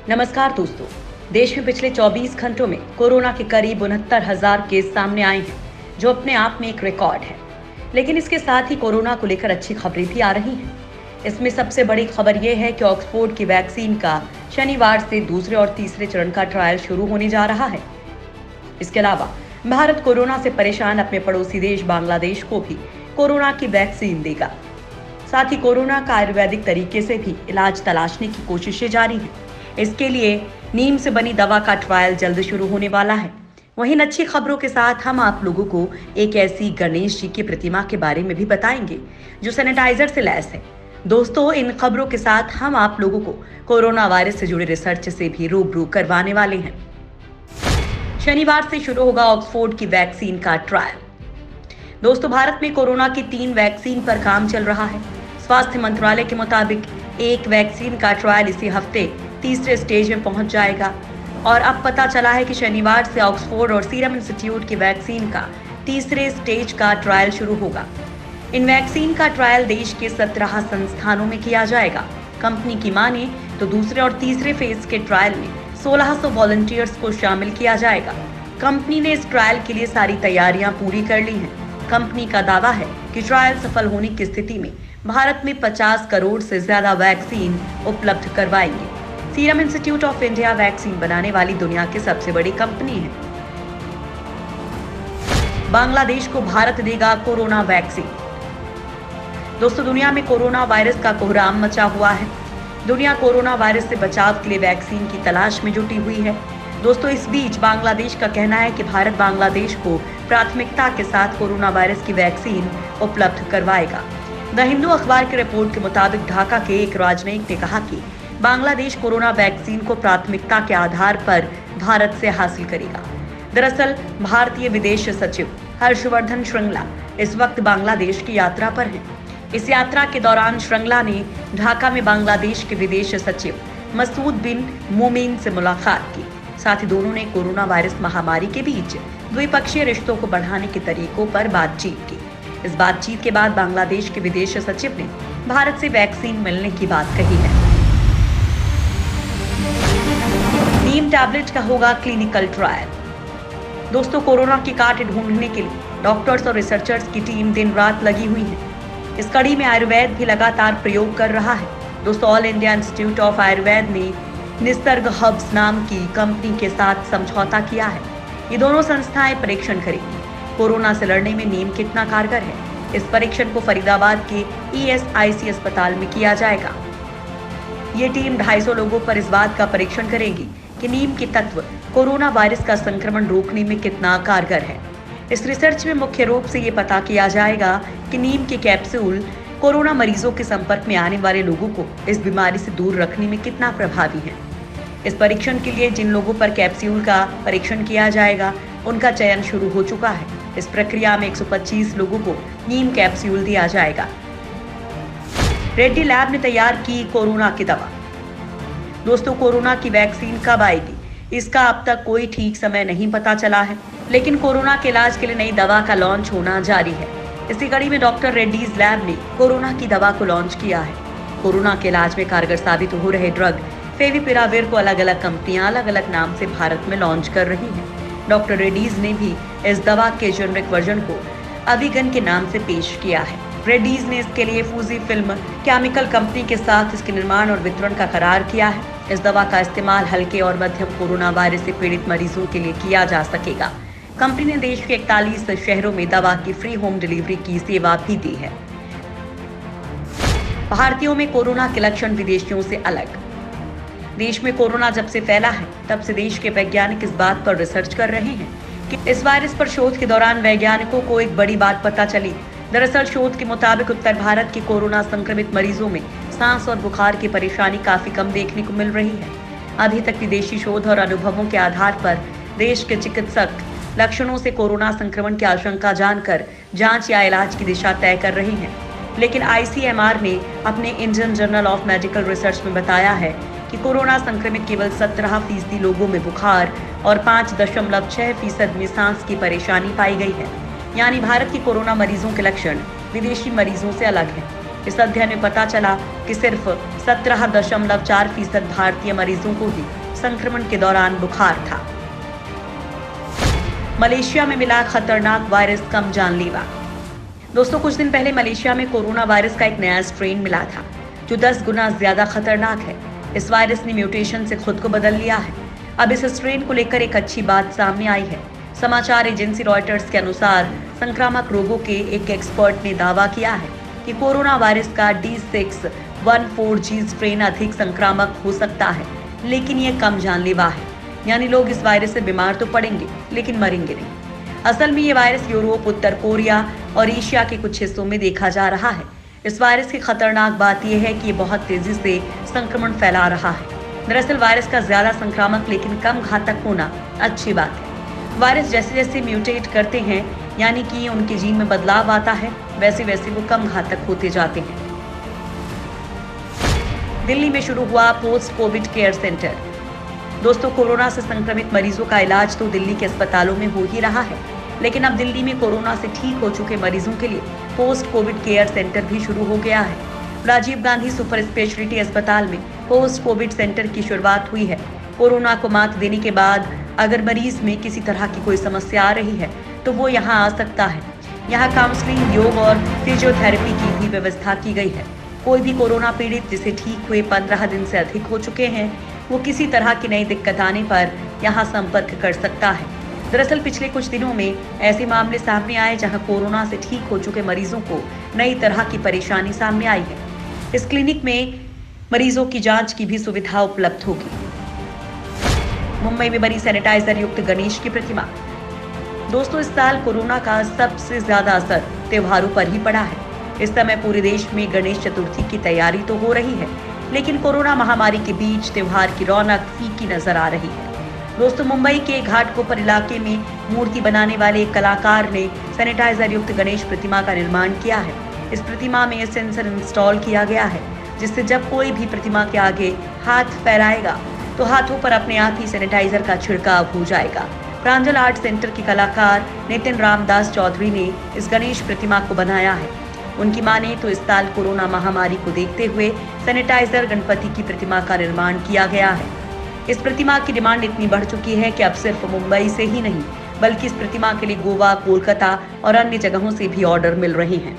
नमस्कार दोस्तों। देश में पिछले 24 घंटों में कोरोना के करीब 69,000 केस सामने आए हैं, जो अपने आप में एक रिकॉर्ड है। लेकिन इसके साथ ही कोरोना को लेकर अच्छी खबरें भी आ रही हैं। इसमें सबसे बड़ी खबर यह है कि ऑक्सफोर्ड की वैक्सीन का शनिवार से दूसरे और तीसरे चरण का ट्रायल शुरू होने जा रहा है। इसके अलावा भारत कोरोना से परेशान अपने पड़ोसी देश बांग्लादेश को भी कोरोना की वैक्सीन देगा। साथ ही कोरोना का आयुर्वेदिक तरीके से भी इलाज तलाशने की कोशिशें जारी हैं। इसके लिए नीम से बनी दवा का ट्रायल जल्द शुरू होने वाला है। वहीं अच्छी खबरों के साथ हम आप लोगों को एक ऐसी गणेश जी की प्रतिमा के बारे में भी बताएंगे जो सैनिटाइजर से लैस है। दोस्तों, इन खबरों के साथ हम आप लोगों को कोरोना वायरस से जुड़े रिसर्च से भी रूबरू करवाने वाले हैं। शनिवार से शुरू होगा ऑक्सफोर्ड की वैक्सीन का ट्रायल। दोस्तों, भारत में कोरोना की 3 वैक्सीन पर काम चल रहा है। स्वास्थ्य मंत्रालय के मुताबिक एक वैक्सीन का ट्रायल इसी हफ्ते तीसरे स्टेज में पहुंच जाएगा और अब पता चला है कि शनिवार से ऑक्सफोर्ड और सीरम इंस्टीट्यूट की वैक्सीन का तीसरे स्टेज का ट्रायल शुरू होगा। इन वैक्सीन का ट्रायल देश के 17 संस्थानों में किया जाएगा। कंपनी की माने तो दूसरे और तीसरे फेज के ट्रायल में 1600 वॉलंटियर्स को शामिल किया जाएगा। कंपनी ने इस ट्रायल के लिए सारी तैयारियां पूरी कर ली हैं। कंपनी का दावा है कि ट्रायल सफल होने की स्थिति में भारत में 50 करोड़ से ज्यादा वैक्सीन उपलब्ध करवाएंगे। Serum institute of India vaccine बनाने वाली दुनिया की सबसे बड़ी कंपनी है। बांग्लादेश को भारत देगा कोरोना वैक्सीन। दोस्तों, दुनिया में कोरोना वायरस का कोहराम मचा हुआ है। दुनिया कोरोना वायरस से बचाव के लिए वैक्सीन की तलाश में जुटी हुई है। दोस्तों, इस बीच बांग्लादेश का कहना है कि भारत बांग्लादेश को प्राथमिकता के साथ कोरोना वायरस की वैक्सीन उपलब्ध करवाएगा। द हिंदू अखबार की रिपोर्ट के मुताबिक ढाका के एक राजनयिक ने कहा कि बांग्लादेश कोरोना वैक्सीन को प्राथमिकता के आधार पर भारत से हासिल करेगा। दरअसल भारतीय विदेश सचिव हर्षवर्धन श्रृंगला इस वक्त बांग्लादेश की यात्रा पर हैं। इस यात्रा के दौरान श्रृंगला ने ढाका में बांग्लादेश के विदेश सचिव मसूद बिन मोमेन से मुलाकात की। साथ ही दोनों ने कोरोना वायरस महामारी के बीच द्विपक्षीय रिश्तों को बढ़ाने के तरीकों पर बातचीत की। इस बातचीत के बाद बांग्लादेश के विदेश सचिव ने भारत से वैक्सीन मिलने की बात कही है। नीम टैबलेट का होगा क्लिनिकल ट्रायल। दोस्तों, कोरोना की काट ढूंढने के लिए डॉक्टर्स और रिसर्चर्स की टीम दिन रात लगी हुई है। इस कड़ी में आयुर्वेद भी लगातार प्रयोग कर रहा है। दोस्तों, all India institute of Ayurveda ने निसर्ग हब्स नाम की कंपनी के साथ समझौता किया है। ये दोनों संस्थाएं परीक्षण करेंगी कोरोना से लड़ने में नीम कितना कारगर है। इस परीक्षण को फरीदाबाद के ESIC अस्पताल में किया जाएगा। ये टीम 250 लोगों पर इस बात का परीक्षण करेगी कि नीम के तत्व कोरोना वायरस का संक्रमण रोकने में कितना कारगर है। इस रिसर्च में मुख्य रूप से ये पता किया जाएगा कि नीम के कैप्सूल कोरोना मरीजों के संपर्क में आने वाले लोगों को इस बीमारी से दूर रखने में कितना प्रभावी है। इस परीक्षण के लिए जिन लोगों पर कैप्सूल का परीक्षण किया जाएगा, उनका चयन शुरू हो चुका है। इस प्रक्रिया में 125 लोगों को नीम कैप्सूल दिया जाएगा। रेड्डी लैब ने तैयार की कोरोना की दवा। दोस्तों, कोरोना की वैक्सीन कब आएगी, इसका अब तक कोई ठीक समय नहीं पता चला है, लेकिन कोरोना के इलाज के लिए नई दवा का लॉन्च होना जारी है। इसी कड़ी में डॉक्टर रेड्डीज लैब ने कोरोना की दवा को लॉन्च किया है। कोरोना के इलाज में कारगर साबित हो रहे ड्रग फेविपिराविर को अलग अलग कंपनियां अलग अलग नाम से भारत में लॉन्च कर रही हैं। डॉक्टर रेड्डीज ने भी इस दवा के जेनरिक वर्जन को अविगन के नाम से पेश किया है। रेड्डीज ने इसके लिए फूजी फिल्म केमिकल कंपनी के साथ इसके निर्माण और वितरण का करार किया है। इस दवा का इस्तेमाल हल्के और मध्यम कोरोना वायरस से पीड़ित मरीजों के लिए किया जा सकेगा। कंपनी ने देश के 41 शहरों में दवा की फ्री होम डिलीवरी की सेवा भी दी है। भारतीयों में कोरोना के लक्षण विदेशियों से अलग। देश में कोरोना जब से फैला है, तब से देश के वैज्ञानिक इस बात पर रिसर्च कर रहे हैं कि इस वायरस पर शोध के दौरान वैज्ञानिकों को एक बड़ी बात पता चली। दरअसल शोध के मुताबिक उत्तर भारत के कोरोना संक्रमित मरीजों में सांस और बुखार की परेशानी काफी कम देखने को मिल रही है। अभी तक विदेशी शोध और अनुभवों के आधार पर देश के चिकित्सक लक्षणों से कोरोना संक्रमण की आशंका जानकर जांच या इलाज की दिशा तय कर रही हैं। लेकिन ICMR ने अपने Indian journal of medical research में बताया है कि कोरोना संक्रमित केवल 17% लोगों में बुखार और 5.6% में सांस की परेशानी पाई गई है। यानी भारत के कोरोना मरीजों के लक्षण विदेशी मरीजों से अलग हैं। इस अध्ययन में पता चला कि सिर्फ 17.4% भारतीय मरीजों को ही संक्रमण के दौरान बुखार था। मलेशिया में मिला खतरनाक वायरस, कम जानलेवा। दोस्तों, कुछ दिन पहले मलेशिया में कोरोना वायरस का एक नया स्ट्रेन मिला था जो 10 गुना ज्यादा खतरनाक है। इस वायरस ने म्यूटेशन से खुद को बदल लिया है। अब इस स्ट्रेन को लेकर एक अच्छी बात सामने आई है। समाचार एजेंसी रॉयटर्स के अनुसार संक्रामक रोगों के एक एक्सपर्ट ने दावा किया है कि कोरोना वायरस का D614G स्ट्रेन अधिक संक्रामक हो सकता है, लेकिन यह कम जानलेवा है। यानी लोग इस वायरस से बीमार तो पड़ेंगे, लेकिन मरेंगे नहीं। असल में ये वायरस यूरोप, उत्तर कोरिया और एशिया के कुछ हिस्सों में देखा जा रहा है। इस वायरस की खतरनाक बात यह है कि ये बहुत तेजी से संक्रमण फैला रहा है। दरअसल वायरस का ज्यादा संक्रामक लेकिन कम घातक होना अच्छी बात है। वायरस जैसे जैसे म्यूटेट करते हैं, यानी कि उनके जीन में बदलाव आता है, वैसे वैसे वो कम घातक होते जाते हैं। दिल्ली में शुरू हुआ पोस्ट कोविड केयर सेंटर। दोस्तों, कोरोना से संक्रमित मरीजों का इलाज तो दिल्ली के अस्पतालों में हो ही रहा है, लेकिन अब दिल्ली में कोरोना से ठीक हो चुके मरीजों के लिए पोस्ट कोविड केयर सेंटर भी शुरू हो गया है। राजीव गांधी सुपर स्पेशलिटी अस्पताल में पोस्ट कोविड सेंटर की शुरुआत हुई है। कोरोना को मात देने के बाद अगर मरीज में किसी तरह की कोई समस्या आ रही है तो वो यहाँ आ सकता है। यहाँ काउंसलिंग, योग और फिजियोथेरेपी की भी व्यवस्था की गई है। कोई भी कोरोना पीड़ित जिसे ठीक हुए 15 दिन से अधिक हो चुके हैं, वो किसी तरह की नई दिक्कत आने पर यहाँ संपर्क कर सकता है। दरअसल पिछले कुछ दिनों में ऐसे मामले सामने आए जहां कोरोना से ठीक हो चुके मरीजों को नई तरह की परेशानी सामने आई है। इस क्लिनिक में मरीजों की जांच की भी सुविधा उपलब्ध होगी। मुंबई में बनी सैनिटाइजर युक्त गणेश की प्रतिमा। दोस्तों, इस साल कोरोना का सबसे ज्यादा असर त्योहारों पर ही पड़ा है। इस समय पूरे देश में गणेश चतुर्थी की तैयारी तो हो रही है, लेकिन कोरोना महामारी के बीच त्योहार की रौनक फीकी नजर आ रही है। दोस्तों, मुंबई के घाटकोपर इलाके में मूर्ति बनाने वाले एक कलाकार ने सैनिटाइजर युक्त गणेश प्रतिमा का निर्माण किया है। इस प्रतिमा में सेंसर इंस्टॉल किया गया है, जिससे जब कोई भी प्रतिमा के आगे हाथ फैलाएगा तो हाथों पर अपने आप ही सैनिटाइजर का छिड़काव हो जाएगा। प्रांजल आर्ट सेंटर के कलाकार नितिन रामदास चौधरी ने इस गणेश प्रतिमा को बनाया है। उनकी माने तो इस साल कोरोना महामारी को देखते हुए सैनिटाइजर गणपति की प्रतिमा का निर्माण किया गया है। इस प्रतिमा की डिमांड इतनी बढ़ चुकी है कि अब सिर्फ मुंबई से ही नहीं, बल्कि इस प्रतिमा के लिए गोवा, कोलकाता और अन्य जगहों से भी ऑर्डर मिल रहे हैं।